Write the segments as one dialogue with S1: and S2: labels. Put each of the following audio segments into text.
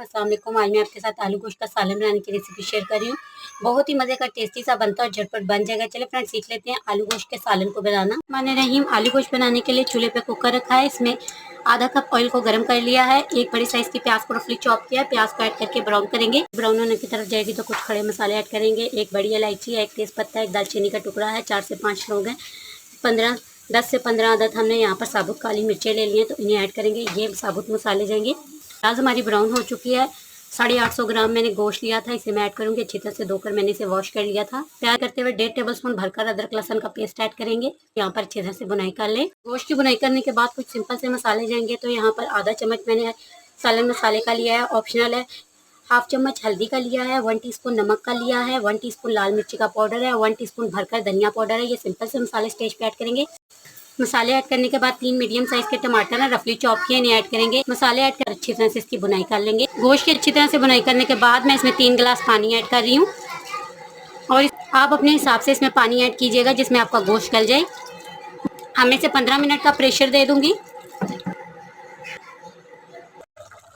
S1: अस्सलाम वालेकुम। आज मैं आपके साथ आलू गोश्त का सालन बनाने की रेसिपी शेयर कर रही हूँ। बहुत ही मज़े का टेस्टी सा बनता है और झटपट बन जाएगा। चलिए फ्रेंड्स सीख लेते हैं आलू गोश्त के सालन को बनाना। मैंने रहीम आलू गोश्त बनाने के लिए चूल्हे पे कुकर रखा है। इसमें आधा कप ऑयल को गर्म कर लिया है। एक बड़ी साइज की प्याज को रफली चॉप किया है। प्याज को ऐड करके ब्राउन करेंगे। ब्राउन होने की तरफ जाएगी तो कुछ खड़े मसाले ऐड करेंगे। एक बड़ी इलायची है, एक तेज पत्ता, एक दालचीनी का टुकड़ा है, 4 से 5 लौंग हैं, 10 से 15 अदद हमने यहाँ पर साबुत काली मिर्चें ले ली हैं, तो इन्हें ऐड करेंगे। ये साबुत मसाले जाएंगे। प्याज हमारी ब्राउन हो चुकी है। 850 ग्राम मैंने गोश्त लिया था, इसे मैं ऐड करूंगी। अच्छी तरह से धोकर मैंने इसे वॉश कर लिया था। प्याज करते हुए 1.5 टेबलस्पून भरकर अदरक लहसुन का पेस्ट ऐड करेंगे। यहाँ पर अच्छी तरह से बुनाई कर लें। गोश्त की बुनाई करने के बाद कुछ सिंपल से मसाले जाएंगे। तो यहाँ पर आधा चम्मच मैंने सालन मसाले का लिया है, ऑप्शनल है। हाफ चम्मच हल्दी का लिया है, 1 टीस्पून नमक का लिया है, 1 टीस्पून लाल मिर्ची का पाउडर है, 1 टीस्पून भरकर धनिया पाउडर है। ये सिंपल से मसाले स्टेज पे ऐड करेंगे। मसाले ऐड करने के बाद 3 मीडियम साइज के टमाटर है, रफली चॉप किए, इन्हें ऐड करेंगे। मसाले ऐड कर अच्छी तरह से इसकी बुनाई कर लेंगे। गोश्त की अच्छी तरह से बुनाई करने के बाद मैं इसमें 3 गिलास पानी ऐड कर रही हूँ और आप अपने हिसाब से इसमें पानी ऐड कीजिएगा जिसमें आपका गोश्त गल जाए। हम इसे 15 मिनट का प्रेशर दे दूंगी।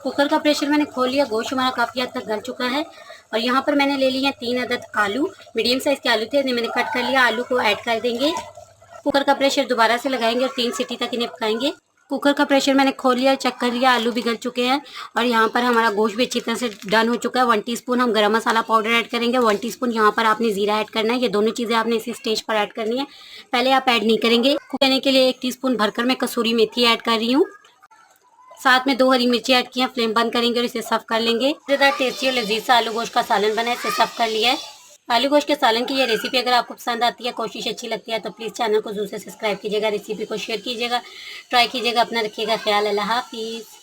S1: कुकर का प्रेशर मैंने खोल लिया। गोश्त हमारा काफ़ी हद तक गल चुका है और यहाँ पर मैंने ले लिए हैं 3 अदद आलू। मीडियम साइज के आलू थे, इन्हें मैंने कट कर लिया। आलू को ऐड कर देंगे। कुकर का प्रेशर दोबारा से लगाएंगे और 3 सीटी तक इन्हें पकाएंगे। कुकर का प्रेशर मैंने खोल लिया, चेक कर लिया, आलू भी गल चुके हैं और यहाँ पर हमारा गोश्त भी अच्छी तरह से डन हो चुका है। 1 टीस्पून हम गरम मसाला पाउडर ऐड करेंगे। 1 टीस्पून यहाँ पर आपने जीरा ऐड करना है। ये दोनों चीज़ें आपने इसी स्टेज पर ऐड करनी है, पहले आप ऐड नहीं करेंगे। करने के लिए 1 टीस्पून भरकर मैं कसूरी मेथी ऐड कर रही हूँ। साथ में 2 हरी मिर्ची ऐड की हैं। फ्लेम बंद करेंगे और इसे सर्व कर लेंगे। ज़्यादा टेस्टी और लजीज सा आलू गोश्त का सालन बना है, इसे सर्व कर लिया है। आलू गोश्त के सालन की ये रेसिपी अगर आपको पसंद आती है, कोशिश अच्छी लगती है, तो प्लीज़ चैनल को जरूर से सब्सक्राइब कीजिएगा, रेसिपी को शेयर कीजिएगा, ट्राई कीजिएगा। अपना रखिएगा ख्याल। अल्लाह हाफिज़।